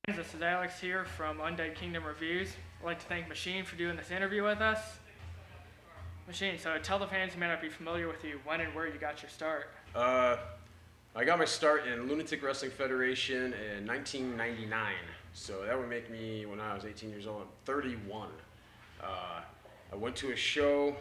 This is Alex here from Undead Kingdom Reviews. I'd like to thank Machine for doing this interview with us. Machine, so tell the fans who may not be familiar with you when and where you got your start. I got my start in Lunatic Wrestling Federation in 1999. So that would make me, when I was 18 years old, I'm 31. I went to a show,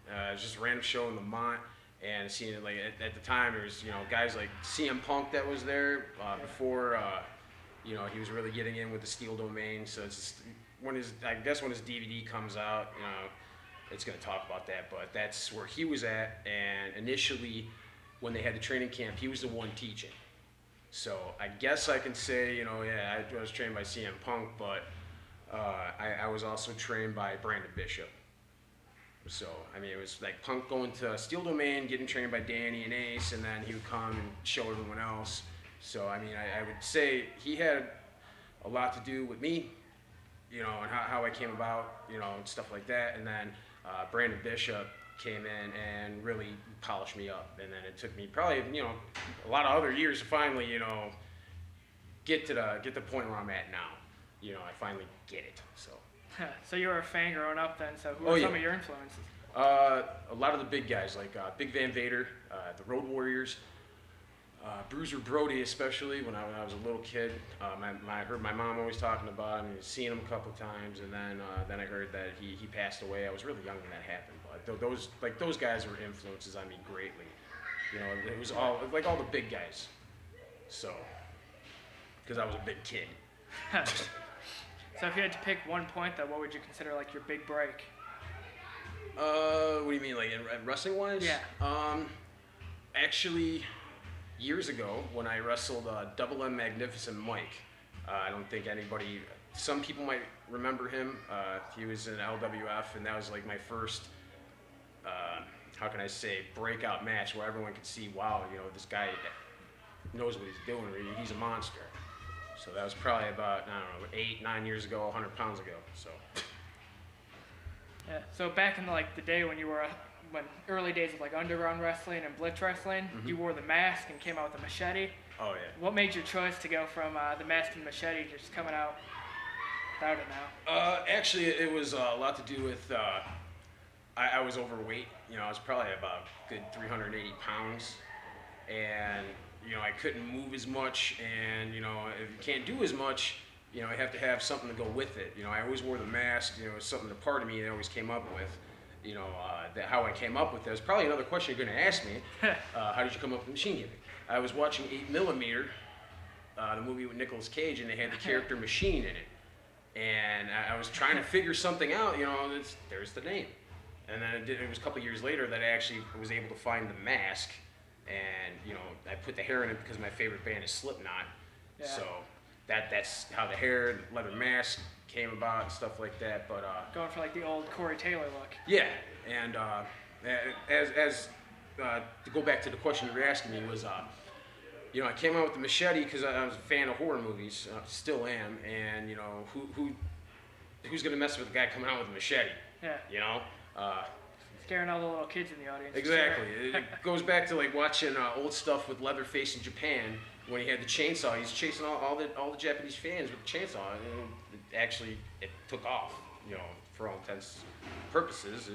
it was just a random show in Lamont, and seeing it, like at the time there was guys like CM Punk that was there before he was really getting in with the Steel Domain. So it's just, when his DVD comes out, it's going to talk about that. But that's where he was at, and initially when they had the training camp, he was the one teaching. So I guess I can say, I was trained by CM Punk, but I was also trained by Brandon Bishop. So, I mean, it was like Punk going to Steel Domain, getting trained by Danny and Ace, and then he would come and show everyone else. So, I mean, I would say he had a lot to do with me, and how I came about, and stuff like that. And then Brandon Bishop came in and really polished me up. And then it took me probably, a lot of other years to finally, get to the point where I'm at now. I finally get it, so. So you were a fan growing up then, so who were some of your influences? A lot of the big guys, like Big Van Vader, the Road Warriors, Bruiser Brody especially, when I was a little kid. I heard my mom always talking about him, and seen him a couple of times, and then I heard that he passed away. I was really young when that happened, but those guys were influences on me greatly. It was all the big guys, so, because I was a big kid. So if you had to pick one point, though, what would you consider like your big break? What do you mean, like in wrestling wise? Yeah. Actually, years ago when I wrestled Double M Magnificent Mike, I don't think anybody. Some people might remember him. He was in LWF, and that was like my first. How can I say, breakout match where everyone could see, wow, this guy knows what he's doing. He's a monster. So that was probably about, I don't know, 8-9 years ago, 100 pounds ago. So. Yeah. So back in the day when you were, early days of like underground wrestling and blitz wrestling, you wore the mask and came out with a machete. Oh yeah. What made your choice to go from the mask and machete to just coming out without it now? Actually, it was a lot to do with I was overweight. I was probably about a good 380 pounds, and I couldn't move as much, and if you can't do as much, you have to have something to go with it. I always wore the mask. It was something, a part of me that I always came up with. That how I came up with this. Probably another question you're going to ask me. How did you come up with machine gimmick? I was watching 8mm, the movie with Nicolas Cage, and they had the character Machine in it, and I was trying to figure something out. There's the name, and then it was a couple years later that I actually was able to find the mask. And I put the hair in it because my favorite band is Slipknot. Yeah. So that's how the hair and leather mask came about and stuff like that. But going for like the old Corey Taylor look. Yeah, and to go back to the question you were asking me was, I came out with the machete because I was a fan of horror movies, still am, and who's gonna mess with a guy coming out with a machete? Yeah. Scaring all the little kids in the audience. Exactly. It goes back to like watching old stuff with Leatherface in Japan when he had the chainsaw. He's chasing all the Japanese fans with the chainsaw, and it took off. For all intents and purposes,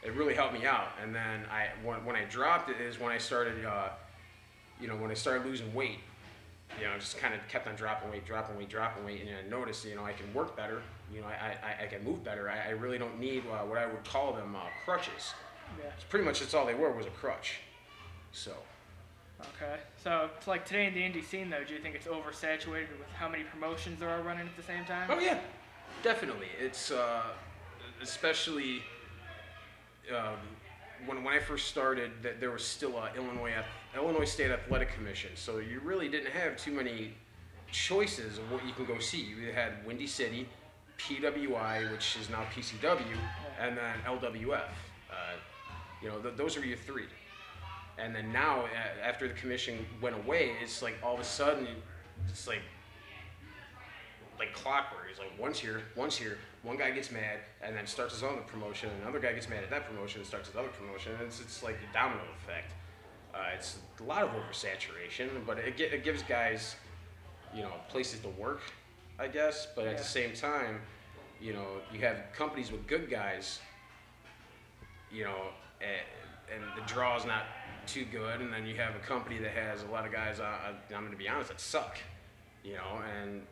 it really helped me out. And then when I dropped it is when I started, when I started losing weight. Just kind of kept on dropping weight, and I noticed, I can work better. I can move better. I really don't need what I would call them crutches. Yeah. So pretty much that's all they were was a crutch. So. Okay. So it's like today in the indie scene, though, do you think it's oversaturated with how many promotions there are running at the same time? Oh yeah, definitely. It's especially when I first started, there was still Illinois State Athletic Commission, so you really didn't have too many choices of what you can go see. You had Windy City, PWI, which is now PCW, and then LWF. Those are your three. And then now, after the commission went away, it's like all of a sudden, it's like clockwork. It's like once here, one guy gets mad, and then starts his own promotion, and another guy gets mad at that promotion and starts his other promotion, and it's like a domino effect. It's a lot of oversaturation, but it gives guys, places to work, I guess. But at Yeah. the same time, you know, you have companies with good guys, you know, and the draw is not too good, and then you have a company that has a lot of guys, I'm going to be honest, that suck, you know, and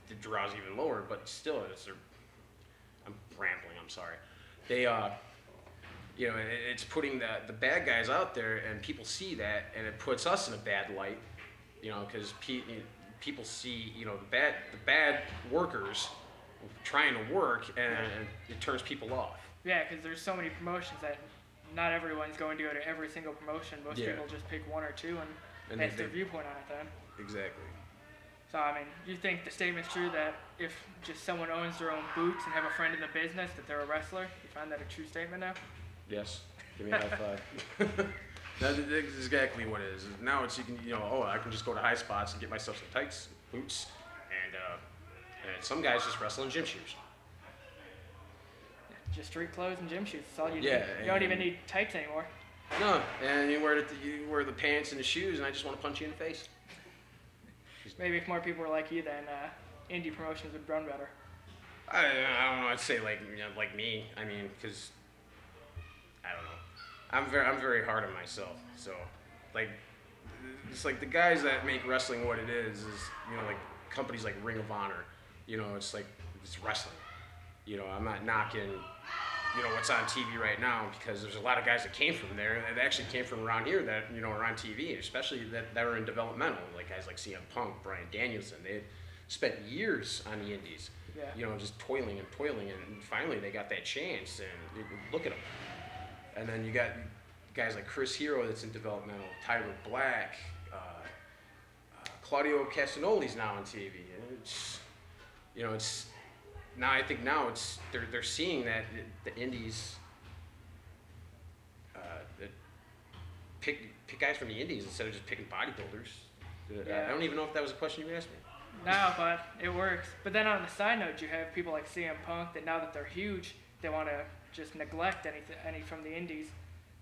the draw's even lower, but still, I'm rambling, I'm sorry. They, you know, it's putting the bad guys out there, and people see that, and it puts us in a bad light, you know, because people see, you know, the bad workers trying to work, and it turns people off. Yeah, because there's so many promotions that not everyone's going to go to every single promotion. Most Yeah. people just pick one or two, and And that's their viewpoint on it then. Exactly. So, I mean, you think the statement's true that if just someone owns their own boots and have a friend in the business that they're a wrestler? You find that a true statement now? Yes. Give me a high five. That's exactly what it is. Now it's, you can, you know, I can just go to high spots and get myself some tights, boots, and some guys just wrestle in gym shoes. Just street clothes and gym shoes. That's all you Yeah, need. You don't even need tights anymore. No, and you wear the pants and the shoes, and I just want to punch you in the face. Maybe if more people were like you, then indie promotions would run better. I don't know. I'd say like, you know, like me. I mean, because I don't know. I'm very hard on myself. So, like, it's like the guys that make wrestling what it is, you know, like companies like Ring of Honor. You know, it's like it's wrestling. You know, I'm not knocking, you know, what's on TV right now, because there's a lot of guys that came from there, that actually came from around here that, you know, are on TV, especially that are in developmental, like guys like CM Punk, Bryan Danielson. They had spent years on the indies, Yeah. you know, just toiling, and finally they got that chance, and look at them. And then you got guys like Chris Hero that's in developmental, Tyler Black, Claudio Castagnoli's now on TV. And it's, you know, it's, now I think now it's they're seeing that the indies that pick guys from the indies instead of just picking bodybuilders. Yeah. I don't even know if that was a question you asked me. No, but it works. But then on the side note, you have people like CM Punk that now that they're huge, they want to just neglect any from the indies.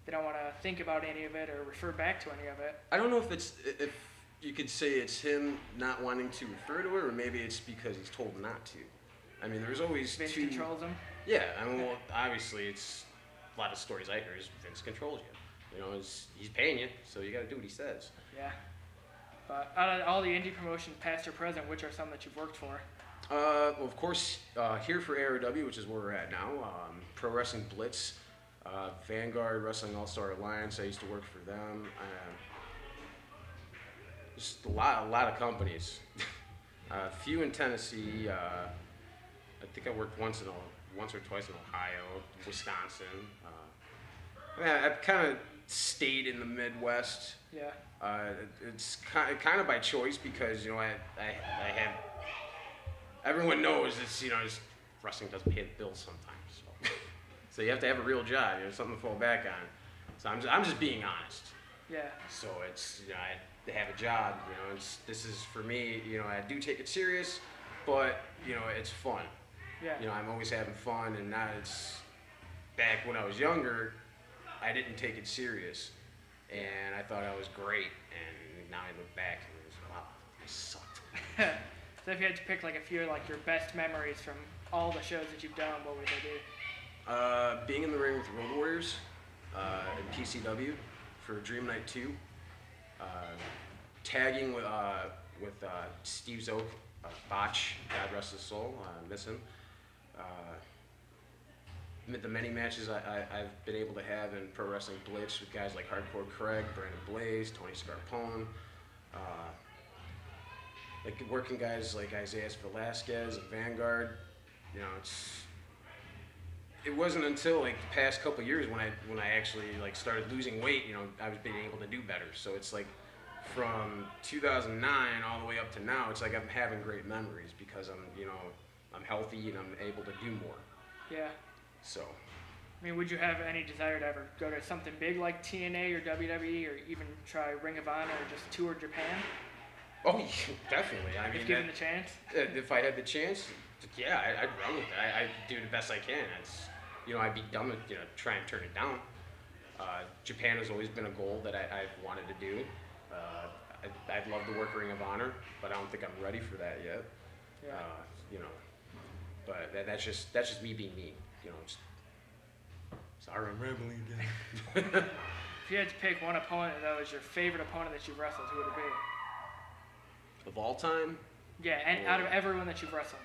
They don't want to think about any of it or refer back to any of it. I don't know if you could say it's him not wanting to refer to it, or maybe it's because he's told not to. I mean, there's always Vince two. controls them. Yeah, I mean, well, obviously, it's a lot of stories I hear is Vince controls you. You know, he's paying you, so you got to do what he says. Yeah. But out of all the indie promotions, past or present, which are some that you've worked for? Well, of course, here for ARW, which is where we're at now, Pro Wrestling Blitz, Vanguard Wrestling All-Star Alliance, I used to work for them. Just a lot of companies. A few in Tennessee. I think I worked once or twice in Ohio, Wisconsin. I've kind of stayed in the Midwest. Yeah. It's kind of by choice, because, you know, I have, everyone knows it's, you know, wrestling doesn't pay the bills sometimes. So, so you have to have a real job, you know, something to fall back on. So I'm just being honest. Yeah. So it's, you know, I have a job, you know, this is for me, you know, I do take it serious, but, you know, it's fun. Yeah. You know, I'm always having fun, and now it's, back when I was younger, I didn't take it serious, and I thought I was great, and now I look back and it's, wow, I sucked. So if you had to pick like a few like your best memories from all the shows that you've done, what would they be? Being in the ring with Road Warriors in PCW for Dream Night 2, tagging with Steve Zoke, Botch, God rest his soul, I miss him. The many matches I've been able to have in Pro Wrestling Blitz with guys like Hardcore Craig, Brandon Blaze, Tony Scarpone, like working guys like Isaiah Velasquez and Vanguard. You know, it wasn't until like the past couple of years when I actually like started losing weight, you know, I was being able to do better. So it's like from 2009 all the way up to now, it's like I'm having great memories because I'm healthy and I'm able to do more. Yeah. So. I mean, would you have any desire to ever go to something big like TNA or WWE, or even try Ring of Honor, or just tour Japan? Oh, yeah, definitely. I mean, if given the chance. If I had the chance, yeah, I'd run with it. I'd do the best I can. I'd be dumb to try and turn it down. Japan has always been a goal that I've wanted to do. I'd love to work Ring of Honor, but I don't think I'm ready for that yet. Yeah. You know, but that's just me being me. You know, just, sorry, I'm rambling again. If you had to pick one opponent that was your favorite opponent that you've wrestled, who would it be? Of all time? Yeah, and out of everyone that you've wrestled.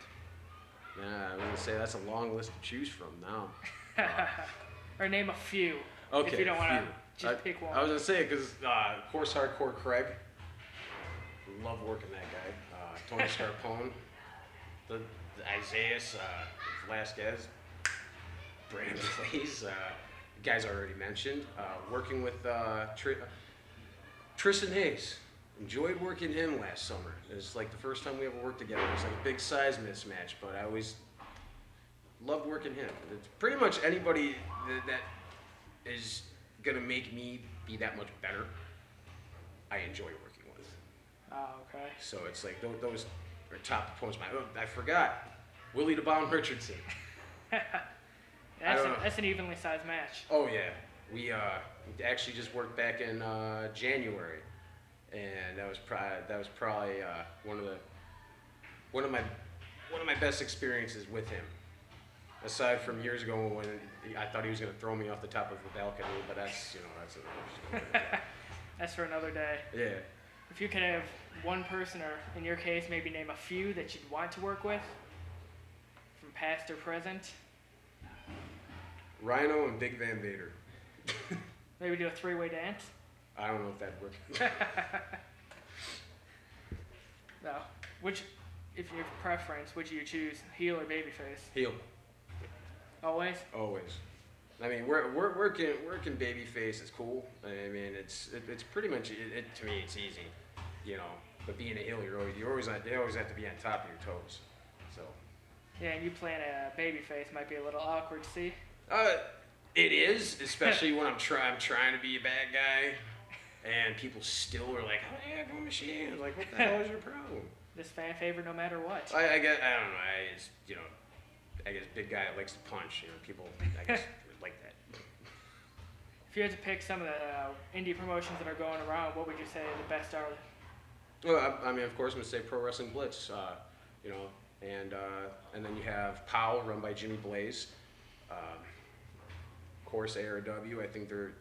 Yeah, I was gonna say that's a long list to choose from now. Or name a few. Okay. If you don't want to just pick one. I was gonna say because of course, Hardcore Craig. Love working that guy. Tony Scarpone, the Isaiah Velasquez, Brandon Blaze. Guys I already mentioned. Working with Tristan Hayes. Enjoyed working him last summer. It was like the first time we ever worked together. It was like a big size mismatch, but I always loved working him. It's pretty much anybody that is gonna make me be that much better, I enjoy working with. Oh, okay. So it's like those are top opponents. I forgot Willie the Bomb Richardson. That's an evenly sized match. Oh yeah, we actually just worked back in January, and that was probably one of my best experiences with him. Aside from years ago when I thought he was going to throw me off the top of the balcony, but that's another story. That's for another day. Yeah. If you could have one person, or in your case, maybe name a few that you'd want to work with, from past or present. Rhino and Big Van Vader. Maybe do a three-way dance. I don't know if that'd work. No. If your preference, would you choose heel or babyface? Heel. Always? Always. I mean, working babyface is cool. I mean, it's pretty much to me it's easy, you know. But being a heel, you always have to be on top of your toes. So. Yeah, and you playing a babyface might be a little awkward. See? It is, especially when I'm trying to be a bad guy, and people still are like, "Oh yeah, go machine." Like, what the hell is your problem? This fan favorite, no matter what. I guess I don't know. I guess big guy likes to punch. You know, people I guess like that. If you had to pick some of the indie promotions that are going around, what would you say the best are? Well, I mean, of course, I'm gonna say Pro Wrestling Blitz. You know, and then you have POW, run by Jimmy Blaze. Of course, ARW. I think they're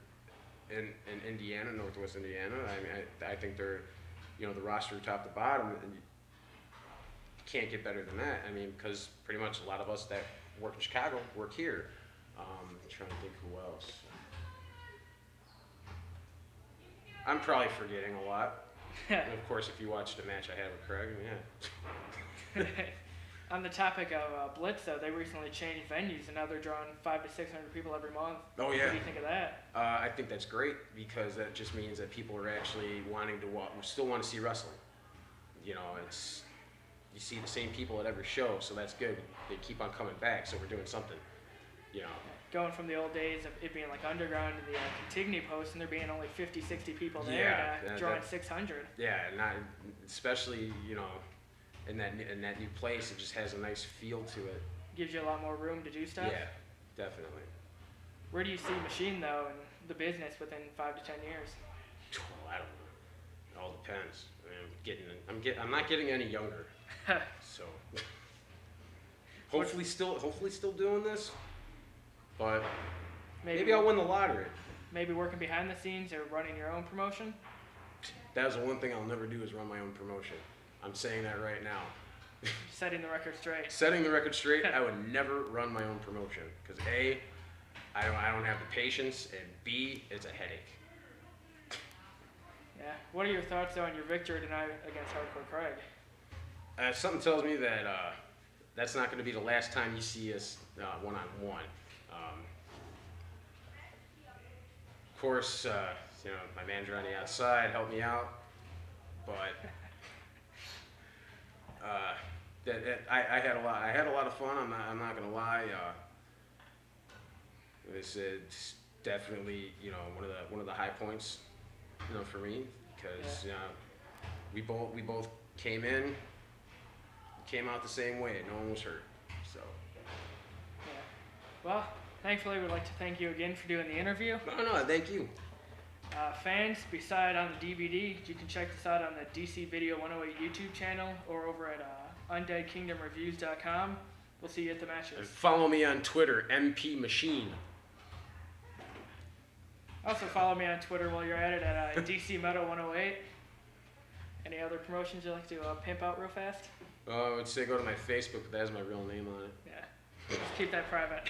in Indiana, Northwest Indiana. I mean, I think they're, you know, the roster top to bottom, and you can't get better than that. I mean, because pretty much a lot of us that work in Chicago work here. Trying to think who else. I'm probably forgetting a lot. And of course, if you watched the match I had with Craig, yeah. On the topic of Blitz, though, they recently changed venues, and now they're drawing 500 to 600 people every month. Oh yeah. What do you think of that? I think that's great because that just means that people are actually wanting to still want to see wrestling. You know, you see the same people at every show, so that's good. They keep on coming back, so we're doing something. You know. Going from the old days of it being like underground to the Contigny post, and there being only 50, 60 people there, drawing 600. Yeah, and especially, you know, in that new place, it just has a nice feel to it. Gives you a lot more room to do stuff. Yeah, definitely. Where do you see Machine though in the business within 5 to 10 years? Well, I don't know. It all depends. I mean, I'm not getting any younger, so hopefully still doing this. But maybe I'll win the lottery. Maybe working behind the scenes or running your own promotion? That's the one thing I'll never do is run my own promotion. I'm saying that right now. Setting the record straight. Setting the record straight, I would never run my own promotion. Because A, I don't have the patience, and B, it's a headache. Yeah. What are your thoughts on your victory tonight against Hardcore Craig? Something tells me that that's not going to be the last time you see us one-on-one. Of course, you know, my manager on the outside helped me out, but I had a lot of fun. I'm not gonna lie. It's definitely, you know, one of the high points, you know, for me, because you know, we both came out the same way. No one was hurt. So. Yeah. Well, thankfully, we'd like to thank you again for doing the interview. No, thank you. Fans, beside on the DVD, you can check this out on the DC Video 108 YouTube channel or over at UndeadKingdomReviews.com. We'll see you at the matches. And follow me on Twitter, MP Machine. Also follow me on Twitter while you're at it at DC Metal 108. Any other promotions you'd like to pimp out real fast? I would say go to my Facebook, but that has my real name on it. Yeah, just keep that private.